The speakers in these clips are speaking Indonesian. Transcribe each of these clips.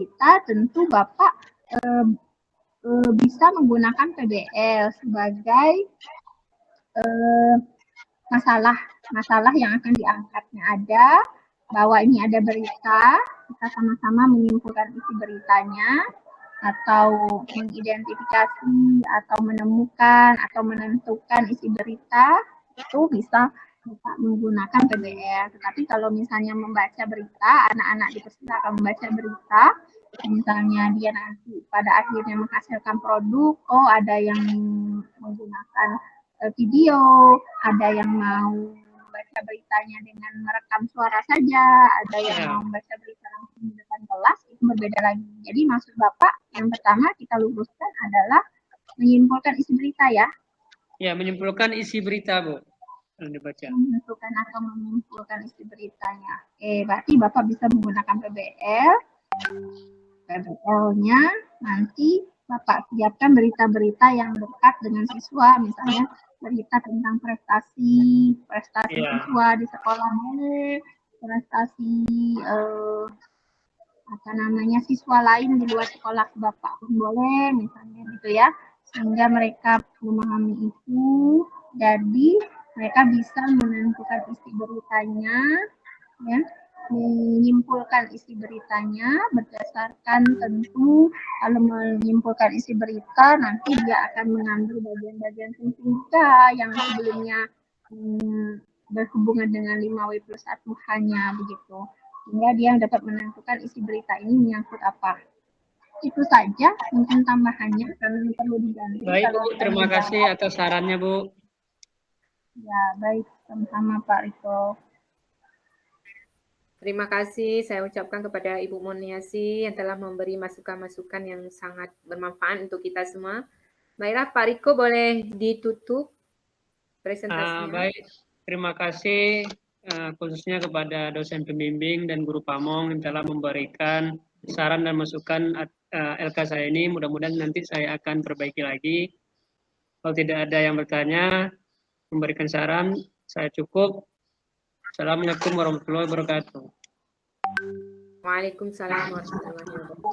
berita, tentu Bapak bisa menggunakan PBL sebagai masalah yang akan diangkatnya ada bahwa ini ada berita, kita sama-sama menyimpulkan isi beritanya atau mengidentifikasi atau menemukan atau menentukan isi berita itu bisa menggunakan PBL. Tetapi kalau misalnya membaca berita, anak-anak dipersilakan membaca berita, misalnya dia nanti pada akhirnya menghasilkan produk, oh ada yang menggunakan video, ada yang mau membaca beritanya dengan merekam suara saja, ada yang mau membaca berita langsung di depan kelas, itu berbeda lagi. Jadi maksud Bapak yang pertama kita luruskan adalah menyimpulkan isi berita ya. Ya, menyimpulkan isi berita, Bu. Dibaca. Menentukan atau menyimpulkan isi beritanya. Berarti Bapak bisa menggunakan PBL. PBL-nya nanti Bapak siapkan berita-berita yang dekat dengan siswa, misalnya berita tentang prestasi siswa di sekolah boleh, prestasi siswa lain di luar sekolah Bapak pun boleh, misalnya gitu ya, sehingga mereka memahami itu, jadi mereka bisa menentukan isi beritanya, ya, menyimpulkan isi beritanya berdasarkan tentu kalau menyimpulkan isi berita nanti dia akan mengambil bagian-bagian penting juga yang sebelumnya berhubungan dengan 5W+1H-nya begitu, sehingga dia dapat menentukan isi berita ini menyangkut apa. Itu saja mungkin tambahannya karena perlu diganti. Baik Bu, terima kasih atas sarannya Bu. Ya baik, sama-sama Pak Riko. Terima kasih saya ucapkan kepada Ibu Murniasi yang telah memberi masukan-masukan yang sangat bermanfaat untuk kita semua. Baiklah Pak Riko, boleh ditutup presentasinya. Baik, terima kasih khususnya kepada dosen pembimbing dan guru pamong yang telah memberikan saran dan masukan LK saya ini. Mudah-mudahan nanti saya akan perbaiki lagi. Kalau tidak ada yang bertanya, memberikan saran, saya cukup. Assalamualaikum warahmatullahi wabarakatuh. Waalaikumsalam warahmatullahi wabarakatuh.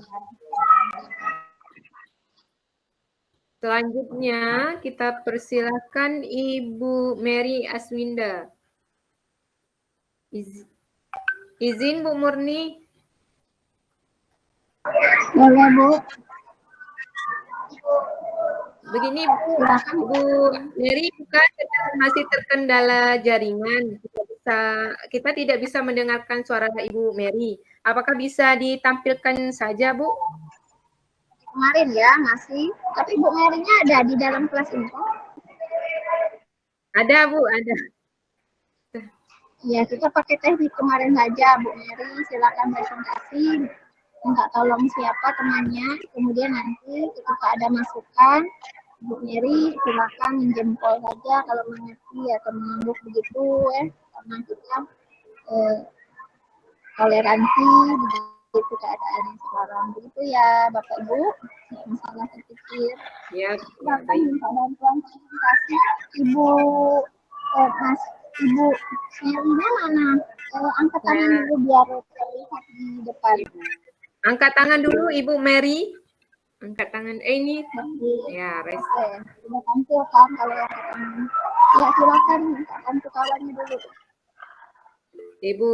Selanjutnya kita persilahkan Ibu Mary Aswinda. Izin Bu Murni. Boleh Bu. Begini Bu Mary, bukan masih terkendala jaringan. Kita tidak bisa mendengarkan suara Ibu Mary. Apakah bisa ditampilkan saja Bu? Kemarin ya masih, tapi Bu Mary-nya ada di dalam kelas info. Ada Bu, ada. Ya, kita pakai teknik kemarin saja Bu Mary, silakan presentasi, minta tolong siapa temannya, kemudian nanti ketika ada masukan, Bu Mary silakan menjempol saja kalau mengerti atau menganggap begitu ya, karena kita toleransi begitu keadaan sekarang begitu ya Bapak Ibu, masalah terkecil. Ya, silakan minta bantuan presentasi Ibu Ibu Mary-nya mana? Angkat tangan dulu biar terlihat di depan. Angkat tangan dulu Ibu Mary. Angkat tangan. Ini. Ya, sudah tampil kan kalau angkat tangan. Ya, silakan bantu kawannya dulu. Ibu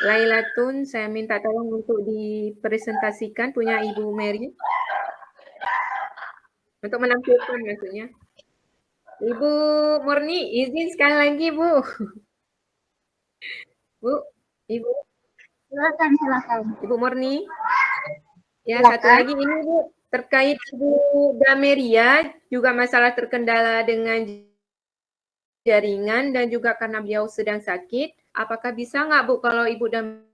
Lailatun, saya minta tolong untuk dipresentasikan punya Ibu Mary. Untuk menampilkan maksudnya. Ibu Murni, izin sekali lagi Bu. Bu, Ibu. Silakan. Ibu Murni. Ya, silakan. satu lagi ini Bu, terkait Ibu Dameria, juga masalah terkendala dengan jaringan dan juga karena beliau sedang sakit. Apakah bisa nggak Bu kalau Ibu Dameria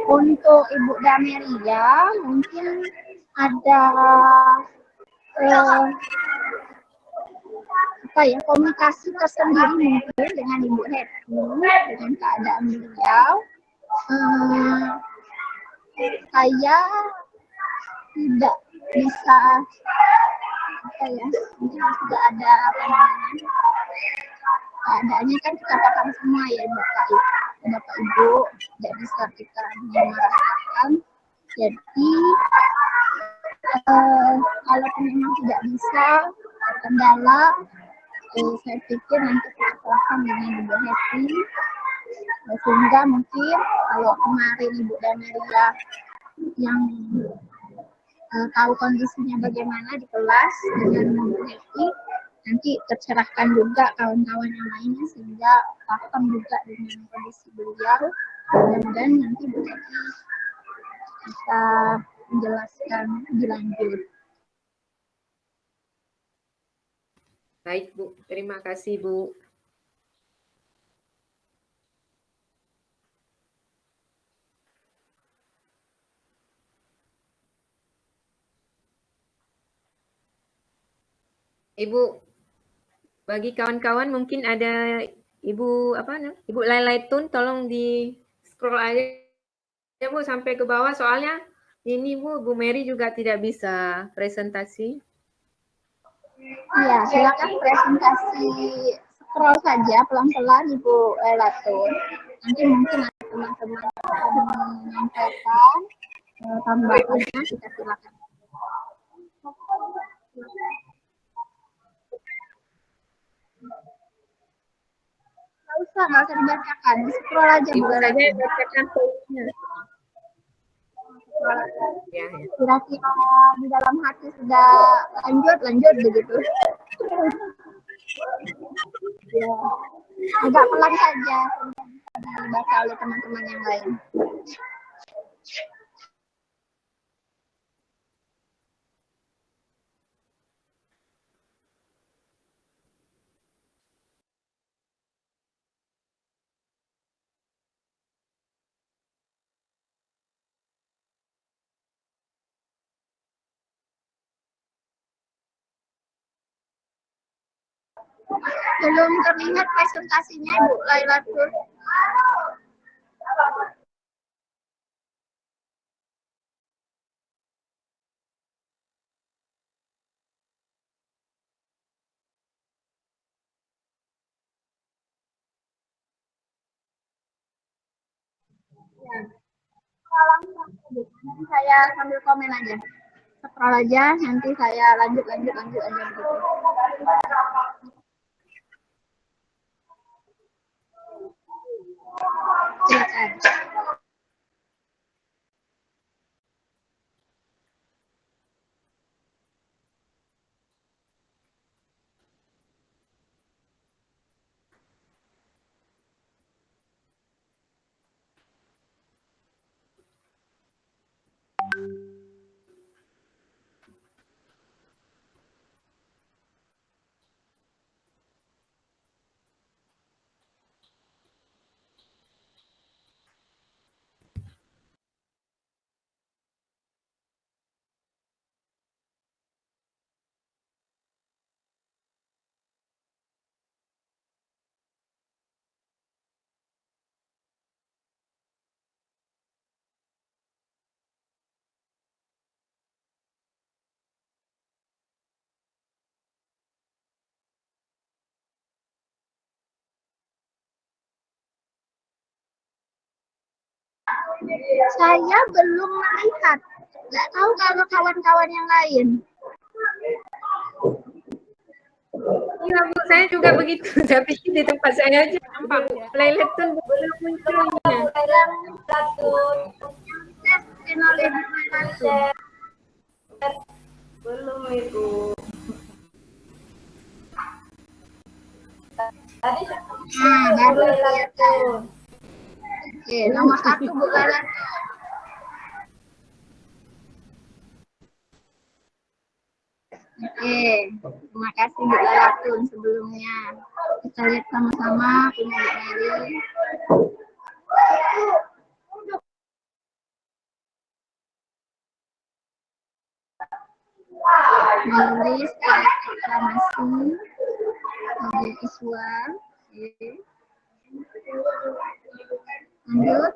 untuk Ibu Dameria mungkin ada komunikasi tersendiri mungkin dengan Ibu Hetty dengan keadaan beliau. saya tidak bisa tidak ada apa namanya, keadaannya kan kita paham semua ya Bapak Ibu, tidak bisa kita menyamakan. Jadi kalau memang tidak bisa terkendala, saya pikir nanti kita serahkan dengan Ibu Happy, sehingga mungkin kalau kemarin Ibu Damelia yang tahu kondisinya bagaimana di kelas dengan Ibu Happy, nanti tercerahkan juga kawan-kawan yang lainnya sehingga paham juga dengan kondisi beliau, dan nanti Bu Happy bisa menjelaskan lebih lanjut. Baik Bu, terima kasih Bu. Ibu, bagi kawan-kawan mungkin ada Ibu Ibu Lailaitun, tolong di scroll aja ya Bu sampai ke bawah, soalnya ini Bu Mary juga tidak bisa presentasi. Iya, silakan presentasi, scroll saja pelan-pelan Ibu Lailaitun. Nanti mungkin ada teman-teman yang menyampaikan tambahannya, kita silakan. Nggak usah dibacakan, scroll aja Bu Lailaitun. Bacakan poinnya. Ya. Kira-kira di dalam hati sudah lanjut begitu. Ya, agak pelan saja, dibaca oleh teman-teman yang lain. Belum terlihat presentasinya Bu Lailaitun. Nanti saya sambil komen aja, scroll aja, nanti saya lanjut aja begitu. Silakan. Saya belum melihat, nggak tahu kalau kawan-kawan yang lain. Iya Bu, saya juga begitu, tapi di tempat saya aja nampak Bu Lailaitun belum munculnya. Belum Ibu. Baru kelihatan. Oke, nomor 1 Bu Lailaitun. Oke, terima kasih Bu Lailaitun sebelumnya. Kita lihat sama-sama punya Bu Mary. Menulis reklamasi visual. Lanjut.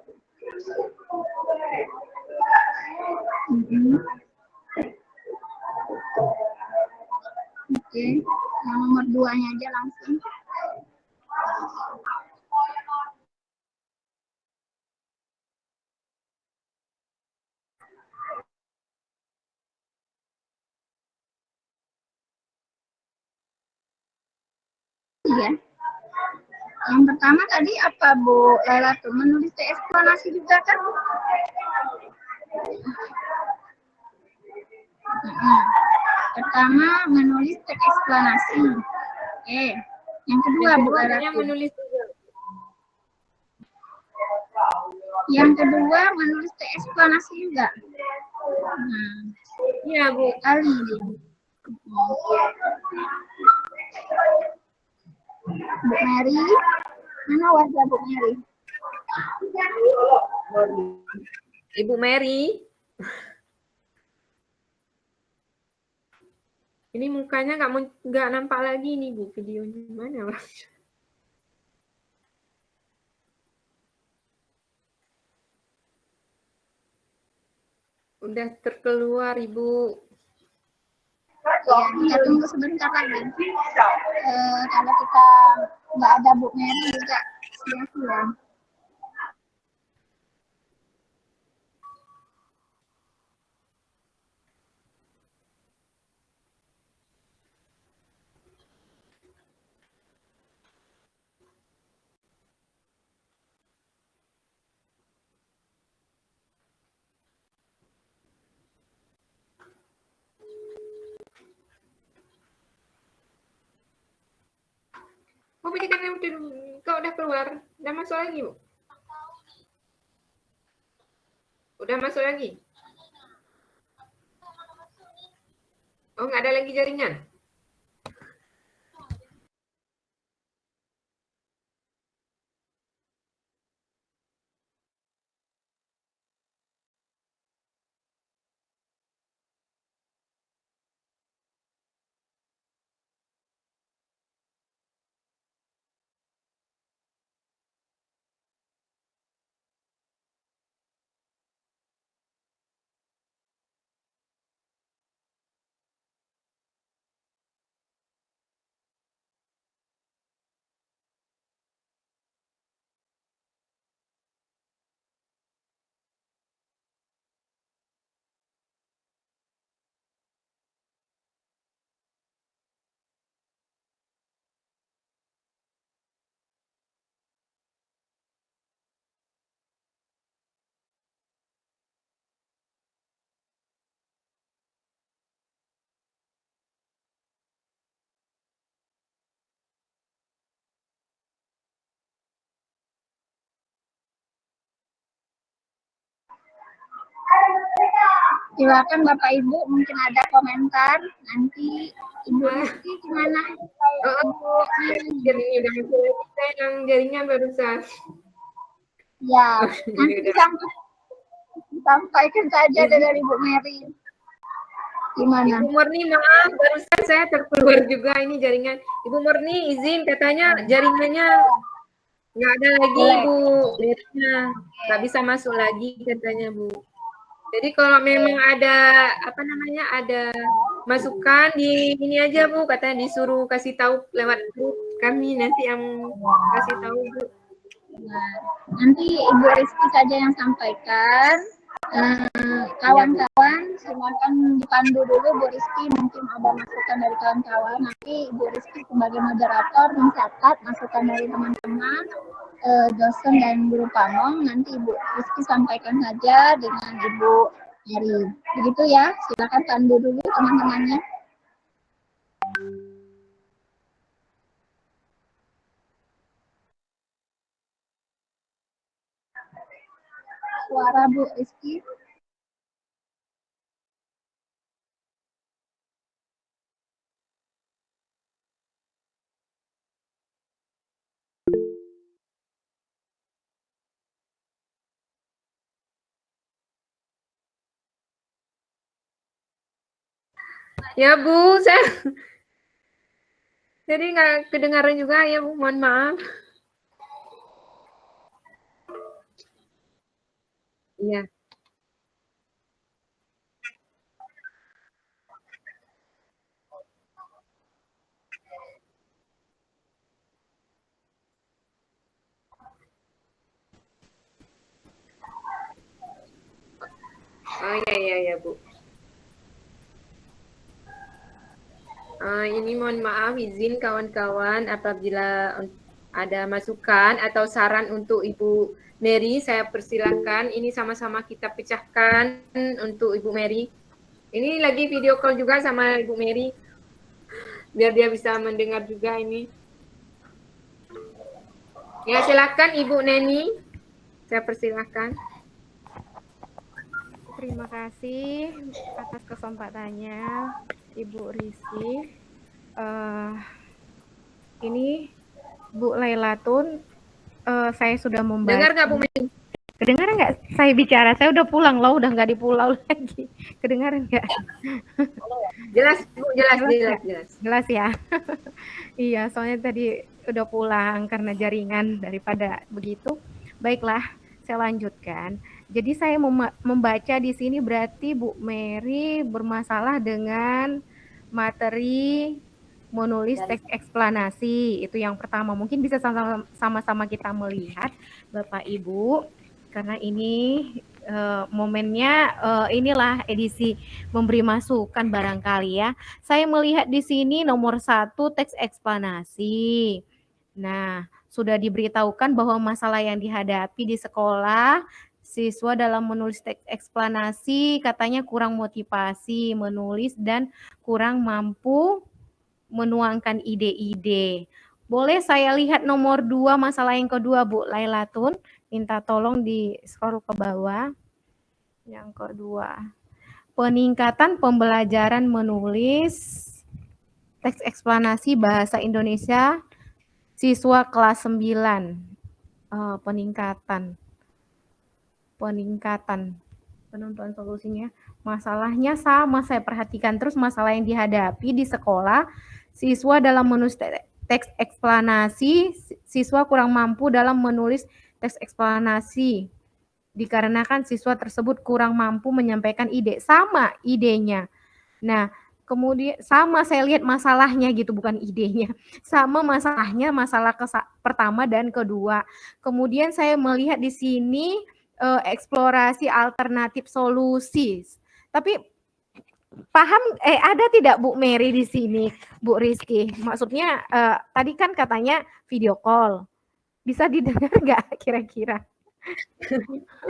Oke, yang nomor 2-nya aja langsung. Iya. Yang pertama tadi apa Bu Lela tuh? Menulis eksplanasi juga kan? Pertama menulis teks eksplanasi. Oke. Yang kedua Bu Lela tuh. Menulis juga. Yang kedua menulis teks eksplanasi juga. Nah, Iya Bu. kali. Bu Mary, mana wajah Bu Mary? Ibu Mary. Ini mukanya nggak nampak lagi nih Bu, videonya mana Pak? Udah terkeluar Ibu. Ya, kita tunggu sebentar lagi. Kalau kita nggak ada Bu Mary juga sia-sia. Oh, penyidikannya kok udah keluar? Udah masuk lagi, Bu? Udah masuk lagi? Oh, nggak ada lagi jaringan? Silakan Bapak Ibu, mungkin ada komentar. Nanti Ibu Rizky gimana? Jaringan udah masuk lagi, saya yang jaringan barusan. Ya, nanti sampaikan saja dari Ibu Mary. Gimana? Ibu Murni, maaf, barusan saya terkeluar juga ini jaringan. Ibu Murni, izin katanya jaringannya nggak ada lagi, Bu. Nggak bisa masuk lagi katanya, Bu. Jadi kalau memang ada ada masukan di ini aja Bu, katanya disuruh kasih tahu lewat grup kami, nanti yang kasih tahu Bu. Nah, nanti Ibu Rizky saja yang sampaikan. Kawan-kawan silakan dipandu dulu Bu Rizky, mungkin ada masukan dari kawan-kawan. Nanti Ibu Rizky sebagai moderator mencatat masukan dari teman-teman, dosen dan guru pamong. Nanti Ibu Rizky sampaikan saja dengan Ibu Mary. Begitu ya, silakan pandu dulu teman-temannya. Suara Bu Rizky. Ya Bu, jadi nggak kedengaran juga ya Bu, mohon maaf. Iya. Oh iya Bu. Ini mohon maaf izin kawan-kawan apabila ada masukan atau saran untuk Ibu Mary, saya persilakan. Ini sama-sama kita pecahkan untuk Ibu Mary. Ini lagi video call juga sama Ibu Mary, biar dia bisa mendengar juga ini. Ya silakan Ibu Neni, saya persilakan. Terima kasih atas kesempatannya, Ibu Rizky. Ini Bu Lailatun, saya sudah membaca. Dengar nggak Bu Mary? Kedengaran nggak saya bicara? Saya udah pulang loh, udah nggak di pulau lagi. Kedengaran nggak? Jelas Bu, jelas. Jelas ya. Iya, soalnya tadi udah pulang karena jaringan daripada begitu. Baiklah, saya lanjutkan. Jadi saya membaca di sini berarti Bu Mary bermasalah dengan materi menulis teks eksplanasi. Itu yang pertama. Mungkin bisa sama-sama kita melihat Bapak Ibu, karena ini momennya inilah edisi memberi masukan barangkali ya. Saya melihat di sini nomor 1 teks eksplanasi. Nah, sudah diberitahukan bahwa masalah yang dihadapi di sekolah siswa dalam menulis teks eksplanasi katanya kurang motivasi menulis dan kurang mampu menuangkan ide-ide. Boleh saya lihat nomor 2 masalah yang kedua Bu Lailatun, minta tolong di scroll ke bawah. Yang kedua, peningkatan pembelajaran menulis teks eksplanasi bahasa Indonesia siswa kelas 9. Peningkatan penentuan solusinya. Masalahnya sama saya perhatikan terus, masalah yang dihadapi di sekolah siswa dalam menulis teks eksplanasi, siswa kurang mampu dalam menulis teks eksplanasi dikarenakan siswa tersebut kurang mampu menyampaikan ide. Sama idenya. Nah, kemudian sama saya lihat masalahnya gitu, bukan idenya. Sama masalahnya, masalah pertama dan kedua. Kemudian saya melihat di sini eksplorasi alternatif solusi. Tapi paham ada tidak Bu Mary di sini, Bu Rizky? Maksudnya tadi kan katanya video call. Bisa didengar nggak kira-kira?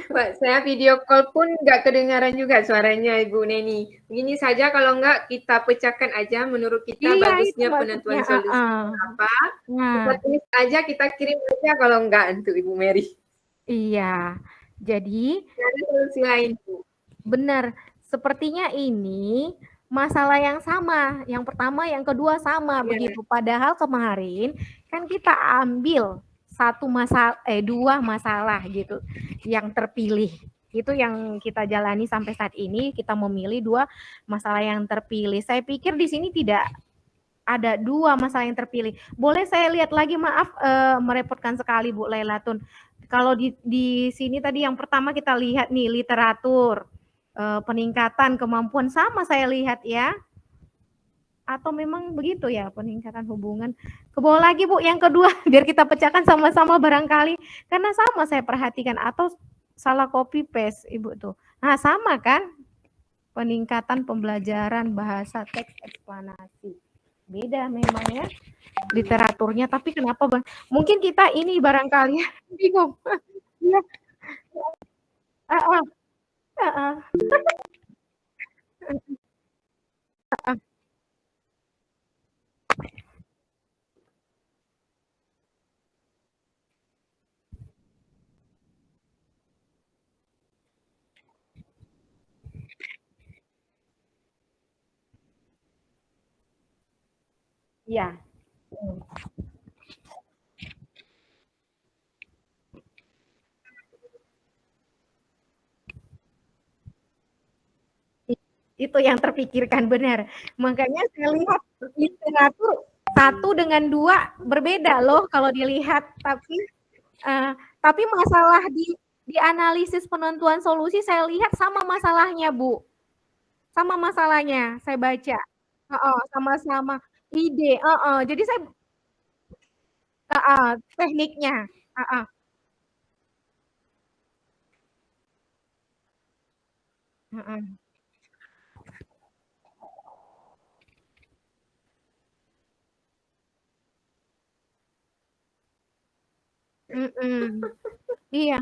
Pak, saya video call pun nggak kedengaran juga suaranya Ibu Neni. Begini saja kalau nggak kita pecahkan aja menurut kita bagusnya penentuan solusi apa. Kita tulis aja, kita kirim aja kalau nggak untuk Ibu Mary. Iya, jadi ada solusi lain Bu. Benar, sepertinya ini masalah yang sama. Yang pertama, yang kedua sama begitu. Padahal kemarin kan kita ambil dua masalah gitu yang terpilih. Itu yang kita jalani sampai saat ini, kita memilih dua masalah yang terpilih. Saya pikir di sini tidak ada dua masalah yang terpilih. Boleh saya lihat lagi, maaf merepotkan sekali Bu Lailatun. Kalau di sini tadi yang pertama kita lihat nih literatur, peningkatan kemampuan sama saya lihat ya. Atau memang begitu ya peningkatan hubungan. Ke bawah lagi Bu yang kedua biar kita pecahkan sama-sama barangkali. Karena sama saya perhatikan atau salah copy paste Ibu tuh. Nah sama kan peningkatan pembelajaran bahasa teks eksplanasi. Beda memang ya literaturnya, tapi kenapa mungkin kita ini barangkali bingung. Ya. Iya. Itu yang terpikirkan benar. Makanya saya lihat literatur 1 dengan 2 berbeda loh kalau dilihat, tapi masalah di analisis penentuan solusi saya lihat sama masalahnya, Bu. Sama masalahnya saya baca. Sama-sama ide, jadi saya tekniknya. Mm-mm. Mm-mm. Iya,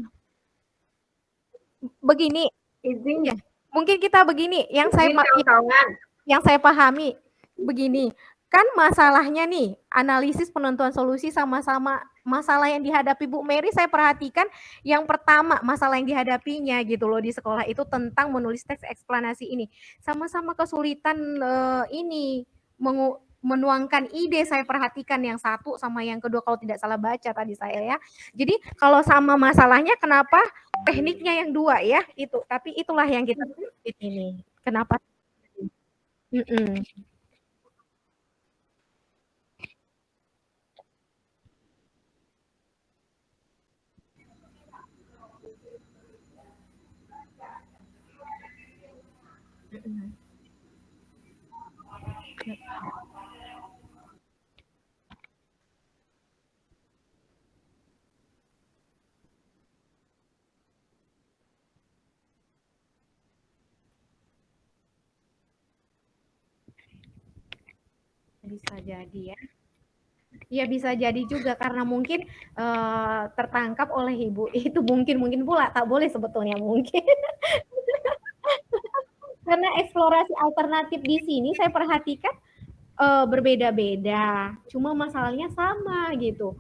begini. Izin, Iya, mungkin kita begini, izin kawan-kawan. yang saya pahami begini, kan masalahnya nih, analisis penentuan solusi sama-sama masalah yang dihadapi Bu Mary, saya perhatikan yang pertama masalah yang dihadapinya gitu loh di sekolah itu tentang menulis teks eksplanasi ini. Sama-sama kesulitan ini menuangkan ide, saya perhatikan yang satu sama yang kedua kalau tidak salah baca tadi saya ya. Jadi kalau sama masalahnya kenapa tekniknya yang dua ya itu, tapi itulah yang kita ini. Kenapa? Mm-mm. Mm-mm. Bisa jadi ya. Iya bisa jadi juga karena mungkin tertangkap oleh ibu itu mungkin pula tak boleh sebetulnya mungkin karena eksplorasi alternatif di sini saya perhatikan berbeda-beda, cuma masalahnya sama gitu.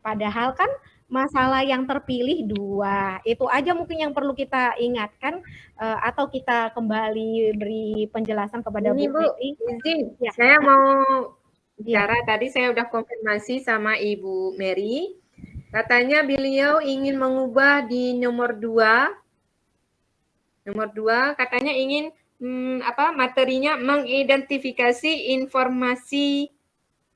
Padahal kan masalah yang terpilih dua, itu aja mungkin yang perlu kita ingatkan atau kita kembali beri penjelasan kepada Ini Bu Bu, Mary. izin. Ya. Saya mau Ya. bicara. Tadi saya udah konfirmasi sama Ibu Mary. Katanya beliau ingin mengubah di nomor 2. Nomor 2 katanya ingin materinya mengidentifikasi informasi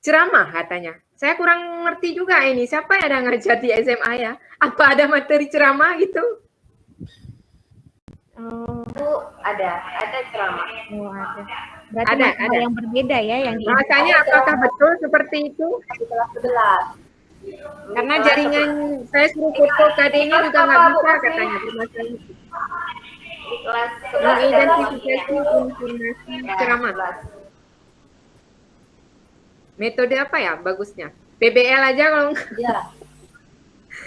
ceramah katanya. Saya kurang ngerti juga ini. Siapa yang ada ngajar di SMA ya? Apa ada materi ceramah gitu? Ada ceramah. Oh, ada. Berarti ada yang berbeda ya yang Bahasanya apakah betul seperti itu? Kelas 11. Karena jaringan saya suruh foto KD-nya juga nggak bisa katanya. Di kelas 11 Mengidentifikasi informasi ceramah. Metode apa ya bagusnya? PBL aja kalau Iya.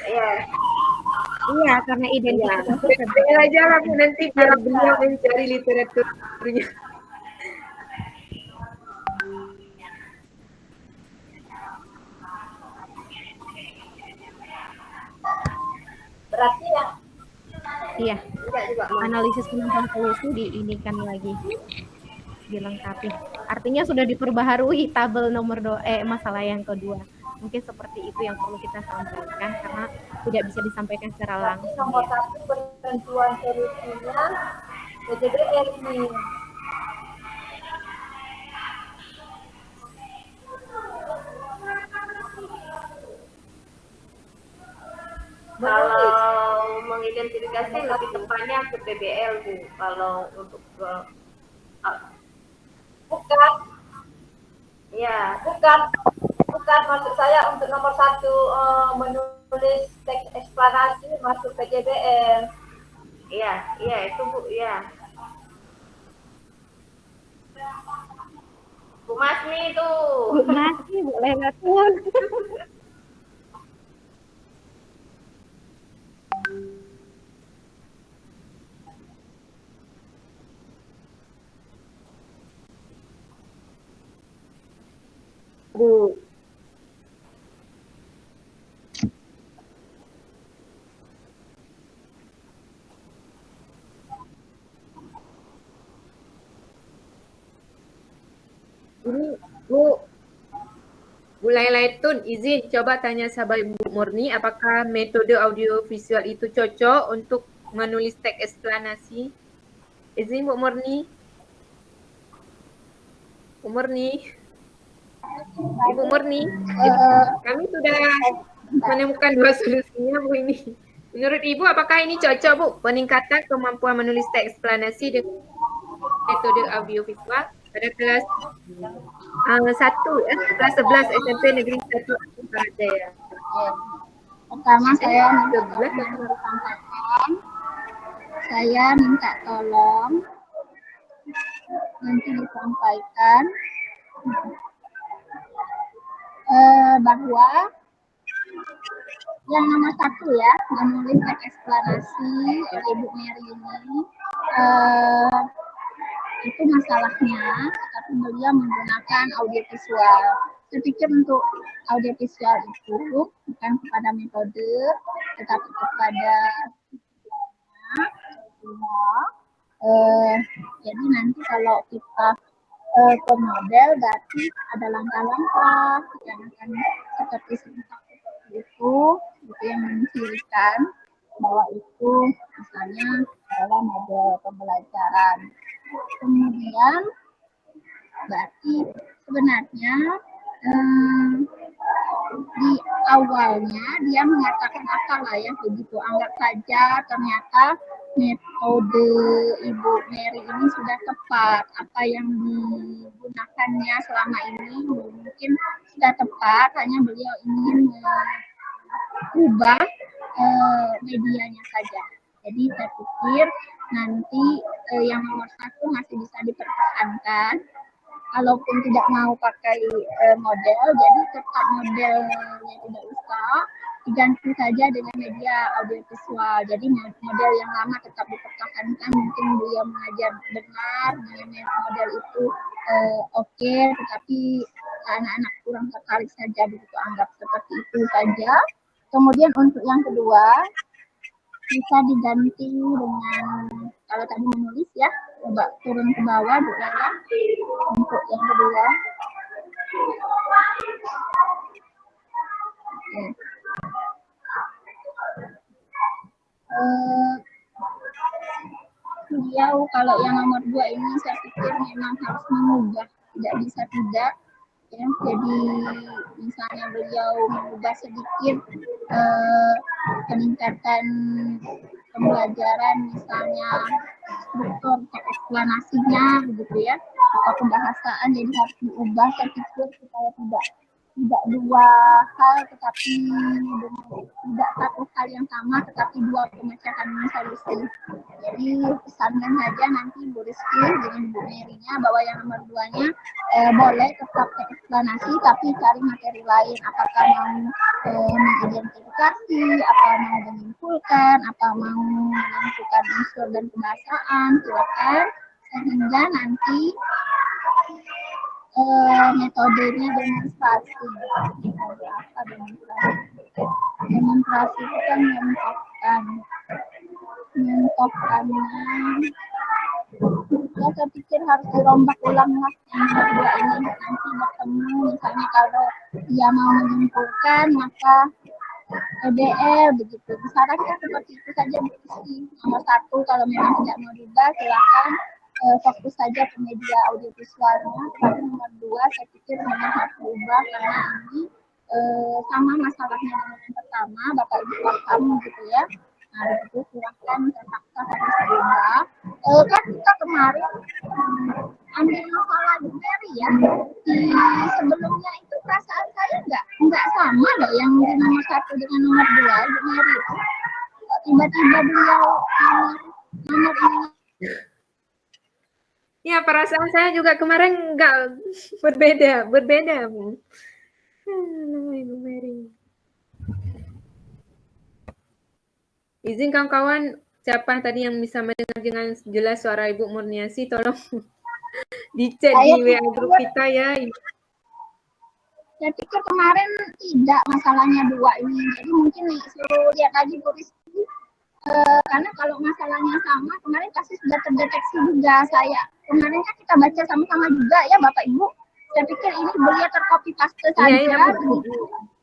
Iya. Iya, karena identitas PBL aja lah nanti biar beliau mencari literaturnya. Berarti yang iya. Analisis penentuan solusi diinikan lagi. Dilengkapi. Artinya sudah diperbaharui tabel nomor masalah yang kedua. Mungkin seperti itu yang perlu kita sampaikan karena tidak bisa disampaikan secara langsung. nomor 1 penentuan solusinya PJBL ini. Kalau mengidentifikasi lebih tepatnya ke PBL Bu. Kalau untuk bukan, ya bukan maksud saya untuk nomor 1 menulis teks eksplanasi masuk PJBL. Iya itu Bu, ya. Bu Masmi itu. Bu Masmi boleh ngatur. Bu. Ini Bu Lailaitun, izin coba tanya sahabat Ibu Murni, apakah metode audio visual itu cocok untuk menulis teks eksplanasi? Izin Bu Murni. Bu Murni. Ibu Murni, kami sudah menemukan 2 solusinya Bu ini. Menurut Ibu apakah ini cocok Bu? Peningkatan kemampuan menulis teks eksplanasi dengan metode audio visual pada kelas 1 kelas 11 SMP Negeri 1 Baradaya. Pertama saya Saya minta tolong nanti disampaikan bahwa yang nomor 1 ya, menulis teks eksplanasi oleh Ibu Mary ini itu masalahnya, tapi beliau menggunakan audio visual. Saya pikir untuk audio visual itu bukan kepada metode, tetapi kepada jadi nanti kalau kita ke model berarti ada langkah-langkah yang akan seperti itu yang mencirikan bahwa itu misalnya adalah model pembelajaran. Kemudian berarti sebenarnya di awalnya dia mengatakan apalah ya begitu, anggap saja ternyata metode Ibu Mary ini sudah tepat, apa yang digunakannya selama ini mungkin sudah tepat, hanya beliau ingin mengubah medianya saja. Jadi saya pikir nanti yang nomor 1 masih bisa dipertahankan. Kalaupun tidak mau pakai model, jadi tetap modelnya tidak usah, diganti saja dengan media audiovisual. Jadi model yang lama tetap dipertahankan, mungkin beliau mengajar benar, model itu oke, tetapi anak-anak kurang tertarik saja, begitu anggap seperti itu saja. Kemudian untuk yang kedua, bisa diganti dengan, kalau tadi menulis ya, coba turun ke bawah Bu Lala, untuk yang kedua. Beliau kalau yang nomor 2 ini saya pikir memang harus mengubah, tidak bisa tidak. Ya, jadi misalnya beliau mengubah sedikit peningkatan pembelajaran, misalnya struktur eksplanasinya begitu ya, atau pembahasaan, jadi harus diubah, saya pikir supaya tidak dua hal tetapi tidak satu hal yang sama tetapi dua pemecahan solusi. Jadi pesankan saja nanti Bu Rizky dengan Bu Mary-nya bahwa yang nomor 2-nya boleh tetap eksplanasi tapi cari materi lain, apakah mau mengidentifikasi, apa mau menyimpulkan, apa mau menentukan unsur dan pembahasaan, silakan, sehingga nanti metodenya demonstrasi. Apa demonstrasi? Demonstrasi itu kan mentokkannya. Ya, saya pikir harus dirombak ulang lah yang kedua ini, nanti bertemu misalnya kalau dia mau menyimpulkan maka PBL begitu. Syaratnya seperti itu saja. Nomor 1 kalau memang tidak mau diubah silakan fokus saja ke media audiovisualnya. Tapi nomor 2 saya pikir memang harus diubah karena ini sama masalahnya dengan yang pertama, Bapak Ibu paham gitu ya. Nah, itu silahkan terpaksa harus diubah. Kan kita kemarin ambil masalah Bu Mary ya. Di sebelumnya itu perasaan saya nggak sama loh yang di nomor 1 dengan nomor 2 Bu Mary itu. Tiba-tiba beliau nomor ini. Ya, perasaan saya juga kemarin nggak berbeda Bu. Ibu Mary. Izin kawan-kawan, siapa tadi yang bisa mendengar dengan jelas suara Ibu Murniasi, tolong dicek di WA grup kita ya. Saya pikir kemarin tidak masalahnya 2 ini, jadi mungkin suruh lihat lagi Bu Rizky. Karena kalau masalahnya sama, kemarin pasti sudah terdeteksi juga saya. Kemarin kan kita baca sama-sama juga ya Bapak Ibu. Saya pikir ini beliau tercopy paste saja.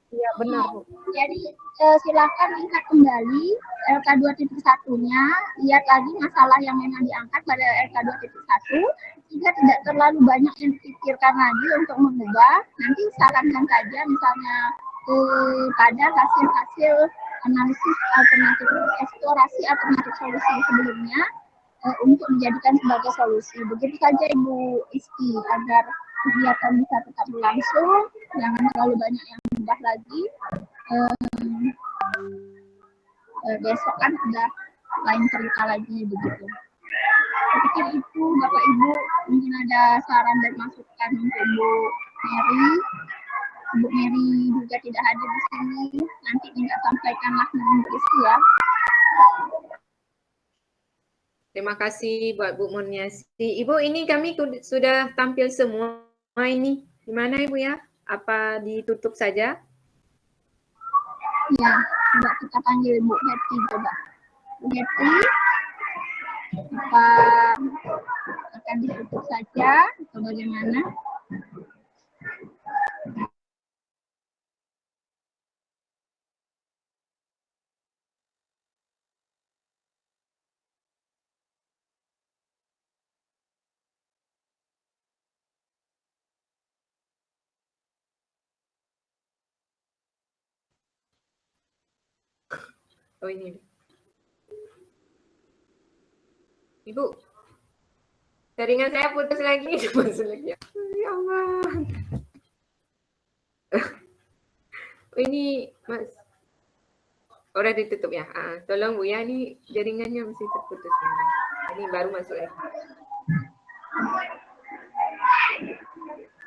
Iya benar Bu. Jadi silakan lihat kembali LK 2.1-nya, lihat lagi masalah yang memang diangkat pada LK 2.1, sehingga tidak terlalu banyak yang dipikirkan lagi untuk mengubah. Nanti sarankan saja misalnya pada hasil-hasil analisis alternatif, eksplorasi alternatif solusi sebelumnya untuk dijadikan sebagai solusi. Begitu saja Ibu Iski, agar kegiatan bisa tetap berlangsung, jangan terlalu banyak yang berubah lagi. Besok kan sudah lain cerita lagi begitu. Saya pikir itu Bapak Ibu mungkin ada saran dan masukan untuk Bu Mary. Bu Mary juga tidak hadir di sini, nanti minta sampaikanlah menulis ya. Terima kasih buat Bu Murniasi. Ibu, ini kami sudah tampil semua ini. Gimana Ibu ya? Apa ditutup saja? Ya, coba kita panggil Bu Hetty coba. Bu Hetty, apa akan ditutup saja atau bagaimana? Oh ini. Ibu, jaringan saya putus lagi. Putus lagi. Ya Allah. Oh, ini Mas. Udah ditutup ya. Tolong Bu ya, ini jaringannya masih terputus. Ini baru masuk lagi.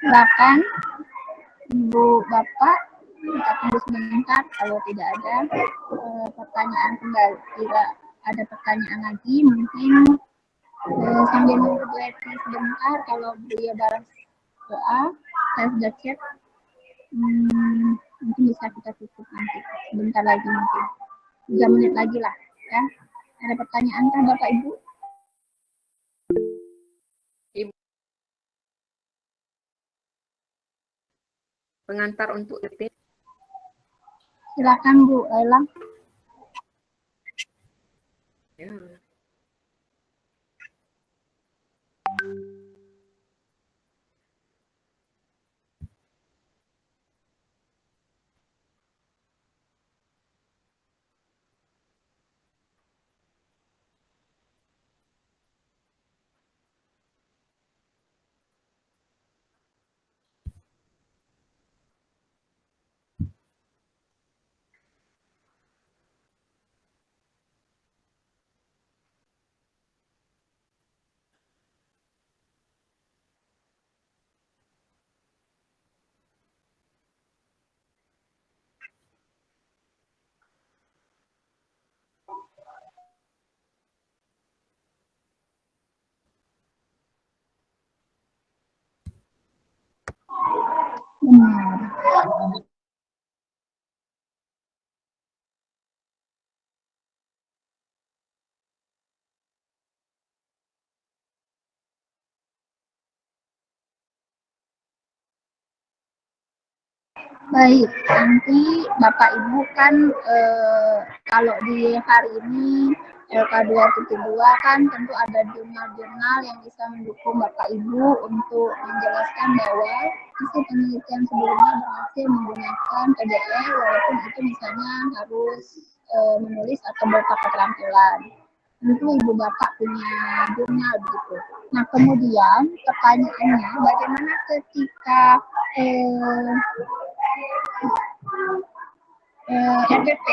Silakan Ibu Bapak, kita tunggu sebentar kalau tidak ada pertanyaan kembali. Tidak ada pertanyaan lagi, mungkin sambil nunggu Bu Hetty sebentar, kalau beliau balas doa, saya sudah cek, mungkin bisa kita tutup nanti sebentar lagi, mungkin 3 menit lagi lah ya. Ada pertanyaan kan Bapak Ibu? Pengantar untuk detik. Silakan Bu Laila. Ya. Benar. Baik, nanti Bapak Ibu kan kalau di hari ini LK2.2 kan tentu ada jurnal-jurnal yang bisa mendukung Bapak Ibu untuk menjelaskan bahwa hasil penelitian sebelumnya berhasil menggunakan PDL walaupun itu misalnya harus menulis atau berupa keterampilan. Tentu Ibu Bapak punya jurnal begitu. Nah kemudian pertanyaannya bagaimana ketika RPT,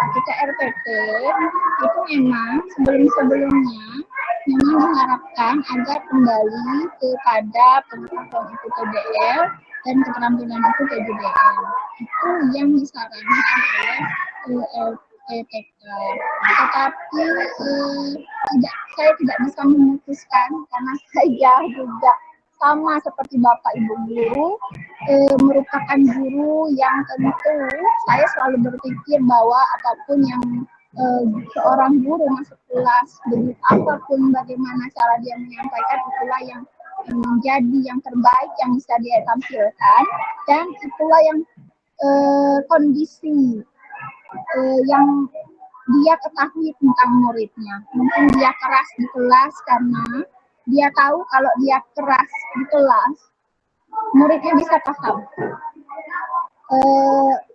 ketika RPT itu memang sebelumnya memang diharapkan agar kembali kepada pengetahuan itu PDL dan keterampilan itu PJDL. Itu yang disarankan oleh LPTK. Tetapi saya tidak bisa memutuskan karena saya juga sama seperti Bapak Ibu guru, merupakan guru yang tentu saya selalu berpikir bahwa apapun yang seorang guru masuk kelas, begitu apapun bagaimana cara dia menyampaikan, itulah yang menjadi yang terbaik yang bisa dia tampilkan, dan itulah yang kondisi yang dia ketahui tentang muridnya. Mungkin dia keras di kelas karena dia tahu kalau dia keras di kelas, muridnya bisa paham.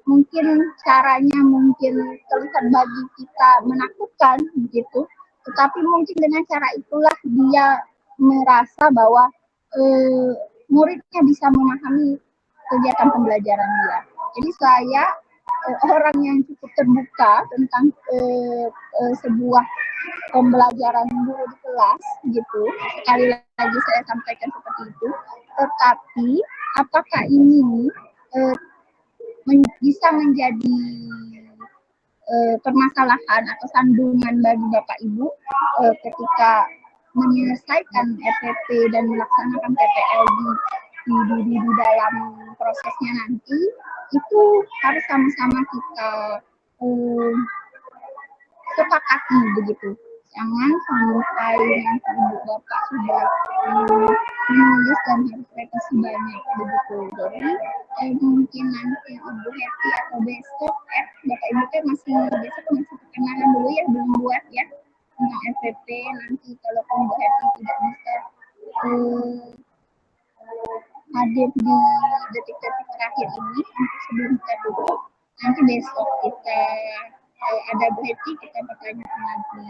Mungkin caranya mungkin terlihat bagi kita menakutkan begitu, tetapi mungkin dengan cara itulah dia merasa bahwa muridnya bisa memahami kegiatan pembelajaran dia. Jadi saya orang yang cukup terbuka tentang sebuah pembelajaran dulu di kelas gitu. Sekali lagi saya sampaikan seperti itu. Tetapi apakah ini bisa menjadi permasalahan atau sandungan bagi Bapak Ibu ketika menyelesaikan EPP dan melaksanakan PPL di dalam prosesnya nanti, itu harus sama-sama kita sepakati begitu. Jangan sampai nanti ibu bapak sudah menulis dan harus revisi banyak begitu. Jadi mungkin nanti ibu Happy atau besok bapak ibu kan masih besok masih perkenalan dulu ya, belum buat ya tentang FPP. Nanti kalau ibu Happy tidak bisa hadir di detik-detik terakhir ini sebelum kita tutup, nanti besok kita ada Bu Hetty, kita bertanyakan lagi.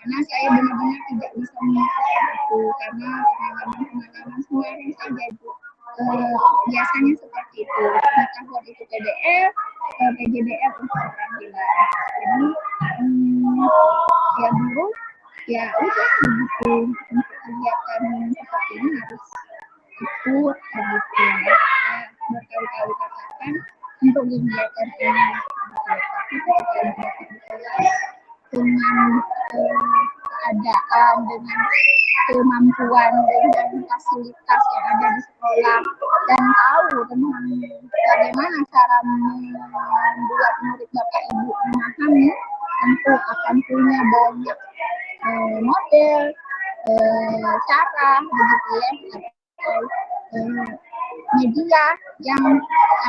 Karena saya benar-benar tidak bisa mengatakan itu karena pengalaman kemarin saja Bu. Biasanya seperti itu. Kita buat itu PDL, PJDL untuk peradilan. Jadi ya guru, ya udah begitu untuk kegiatan seperti ini harus ikut begitu ya. Berkali-kali katakan untuk kegiatan ini tapi ketika dengan keadaan, dengan kemampuan, dengan fasilitas yang ada di sekolah dan tahu tentang bagaimana cara membuat murid Bapak Ibu memahami, tentu akan punya banyak model, cara begitu ya, media yang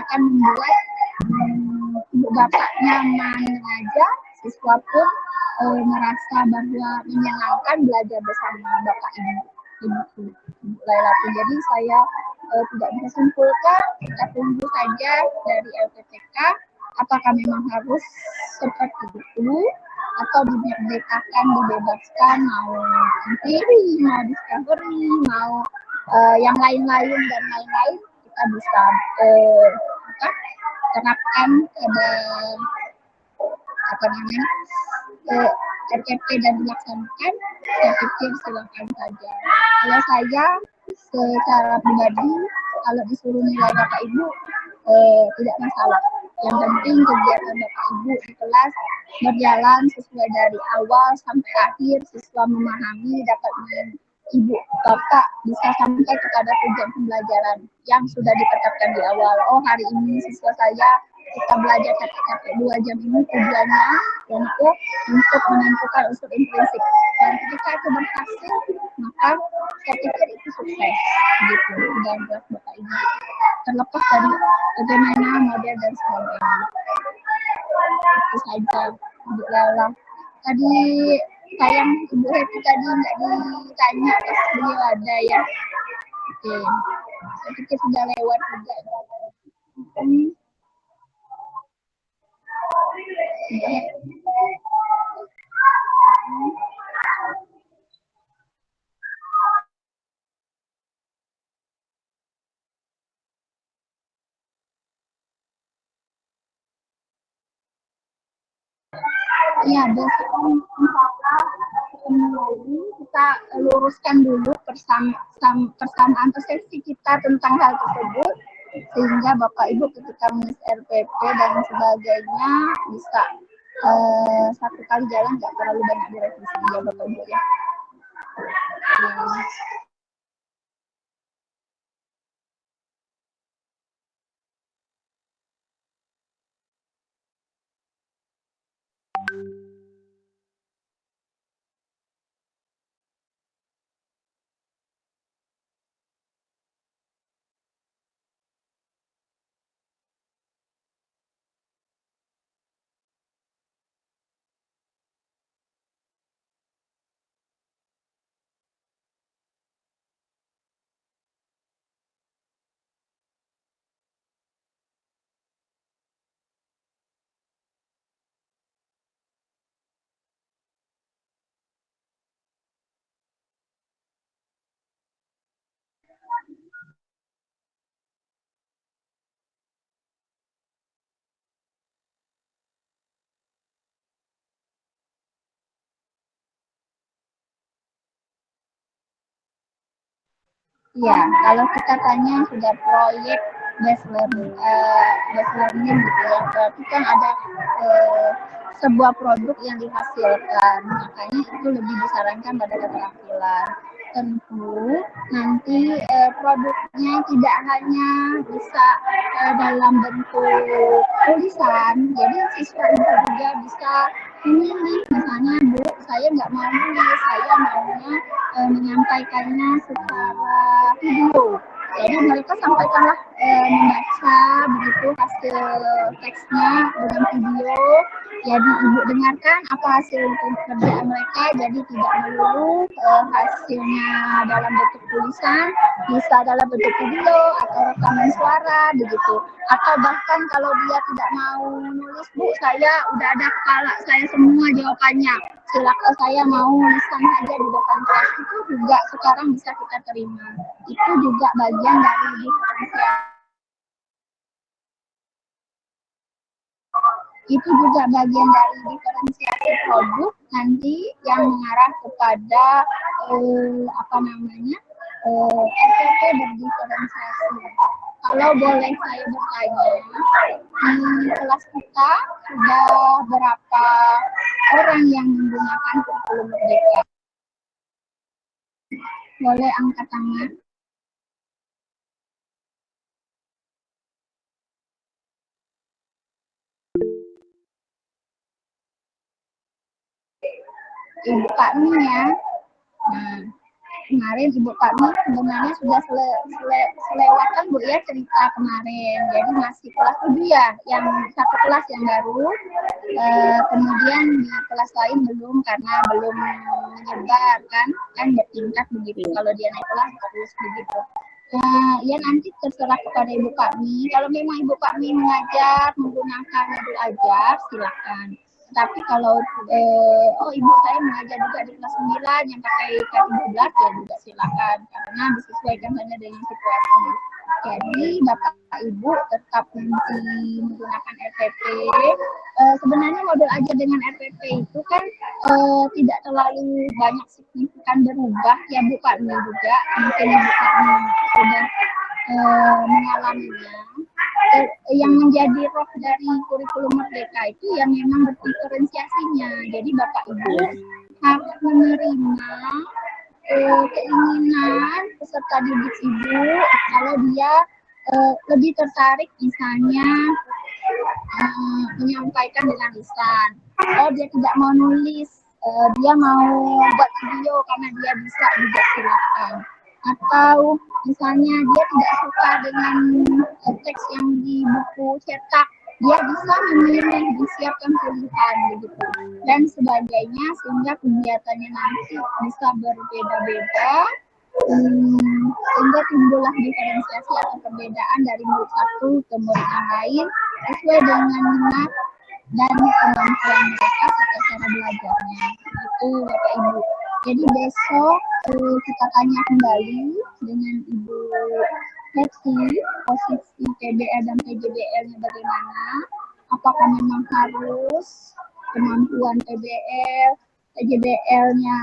akan membuat ibu bapak nyaman mengajar, siswa pun merasa bahwa menyenangkan belajar bersama bapak ibu. Begitu, jadi saya tidak bisa simpulkan, kita tunggu saja dari LPTK apakah memang harus seperti itu atau dibebaskan, mau empiri, mau discovery, mau yang lain-lain dan lain-lain, kita bisa terapkan pada RKP dan dilaksanakan. Saya pikir silakan saja. Kalau saya secara pribadi, kalau disuruh nilai Bapak Ibu tidak masalah. Yang penting kegiatan Bapak Ibu di kelas berjalan sesuai dari awal sampai akhir, siswa memahami, dapat Ibu Bapak bisa sampai kepada tujuan pembelajaran yang sudah ditetapkan di awal. Oh, hari ini siswa saya kita belajar capek-capek 2 jam ini tujuannya untuk menentukan unsur intrinsik. Dan ketika itu berhasil, maka saya pikir itu sukses. Gitu, dan buat Bapak Ibu. Terlepas dari bagaimana model dan sebagainya. Itu saja, Bu Lala. Tadi sayang Ibu Hetty tadi nggak ditanya pas beliau ada ya. Oke, saya pikir sudah lewat juga. Iya, besok lagi kita luruskan dulu persamaan persepsi kita tentang hal tersebut sehingga Bapak Ibu ketika menulis RPP dan sebagainya bisa satu kali jalan, nggak terlalu banyak direvisi ya Bapak Ibu ya. Ya, kalau kita tanya sudah proyek based learning gitu ya, berarti kan ada sebuah produk yang dihasilkan, makanya itu lebih disarankan pada keterampilan. Tentu nanti produknya tidak hanya bisa dalam bentuk tulisan, jadi siswa itu juga bisa memilih, misalnya Bu, saya nggak mau nulis, saya maunya menyampaikannya secara video. Jadi mereka sampaikanlah membaca begitu hasil teksnya dengan video. Jadi ibu dengarkan apa hasil kerjaan mereka. Jadi tidak melulu hasilnya dalam bentuk tulisan, bisa dalam bentuk video atau rekaman suara begitu. Atau bahkan kalau dia tidak mau nulis, Bu, saya udah ada kepala saya semua jawabannya. Silakan, saya mau lisan saja di depan kelas, itu juga sekarang bisa kita terima. Itu juga bagian dari diferensiasi. Itu juga bagian dari diferensiasi produk nanti yang mengarah kepada RPP berdiferensiasi. Kalau boleh saya bertanya, di kelas kita sudah berapa orang yang menggunakan kurikulum merdeka? Boleh angkat tangan? Ibu Kak Mi ya. Nah, kemarin Ibu Kak Mi sebenarnya sudah selewatan Bu ya cerita kemarin. Jadi masih kelas 7 ya, yang satu kelas yang baru. Kemudian di kelas lain belum karena belum menyebar kan bertingkat begitu. Kalau dia naik kelas terus begitu. Ya nanti terserah kepada Ibu Kak Mi. Kalau memang Ibu Kak Mi mengajar menggunakan modul ajar, silakan. Tapi kalau ibu saya mengajar juga di kelas 9 yang pakai K13 ya juga silakan karena disesuaikan hanya dengan situasi. Jadi Bapak Ibu tetap nanti menggunakan RPP. Sebenarnya modul ajar dengan RPP itu kan tidak terlalu banyak signifikan berubah ya Bu Kak Mi juga. Mungkin Ibu Kak Mi sudah mengalaminya. Yang menjadi roh dari kurikulum merdeka itu yang memang berdiferensiasinya. Jadi Bapak Ibu harus menerima keinginan peserta didik Ibu kalau dia lebih tertarik misalnya menyampaikan dengan lisan. Oh, dia tidak mau nulis, dia mau buat video karena dia bisa juga silakan. Atau misalnya dia tidak suka dengan teks yang di buku cetak, dia bisa memilih disiapkan pilihan begitu dan sebagainya sehingga kegiatannya nanti bisa berbeda-beda sehingga timbullah diferensiasi atau perbedaan dari murid satu ke murid yang lain sesuai dengan minat dan kemampuan mereka serta cara belajarnya. Itu Bapak Ibu. Jadi besok kita tanya kembali dengan Ibu Hetty posisi PBL dan PJBL-nya bagaimana. Apakah memang harus kemampuan PBL, PJBL-nya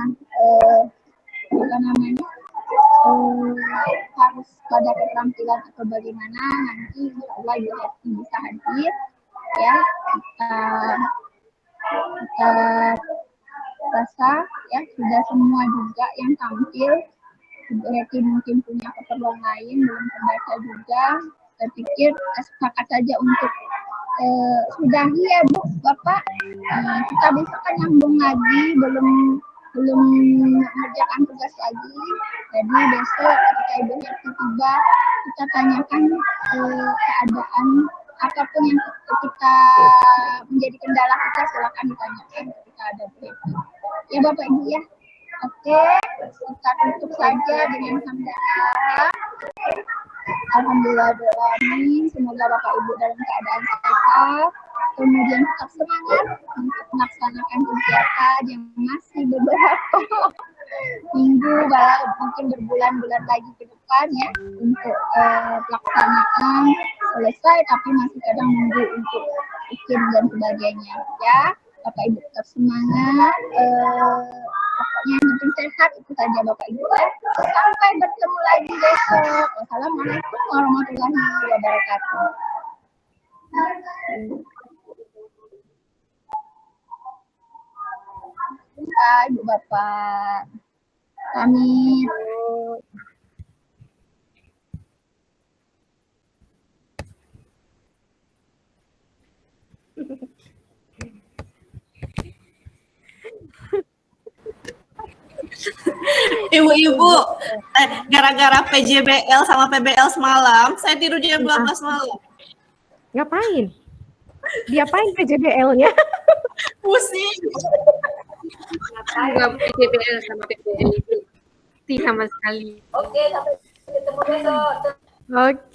harus pada keterampilan atau bagaimana, nanti insya Allah Ibu Hetty bisa hadir ya, kita rasa ya sudah semua juga yang tampil. Ibu Hetty mungkin punya keperluan lain belum terbaca juga, saya pikir sepakat saja untuk sudahi ya Bu Bapak. Kita besok kan nyambung lagi, belum mengerjakan tugas lagi. Jadi besok ketika Ibu Hetty tiba, kita tanyakan keadaan apapun yang kita menjadi kendala kita, silakan ditanyakan ketika ada Bu Hetty. Ya Bapak Ibu ya. Oke, kita tutup saja dengan hamdalah. Alhamdulillah, semoga Bapak Ibu dalam keadaan sehat, kemudian tetap semangat untuk melaksanakan kegiatan yang masih beberapa minggu, mungkin berbulan-bulan lagi ke depan ya untuk pelaksanaan selesai, tapi masih kadang nunggu untuk bikin dan sebagainya ya. Bapak Ibu tetap semangat, pokoknya yang penting sehat itu saja Bapak Ibu. Sampai bertemu lagi besok. Wassalamualaikum warahmatullahi wabarakatuh. Ibu Bapak, pamit. Ibu-ibu, gara-gara PJBL sama PBL semalam, saya tidur jam 12 malam. Ngapain? Diapain PJBL-nya? Pusing. Enggak PJBL sama PBL itu sama sekali. Oke, sampai ketemu besok. Oke.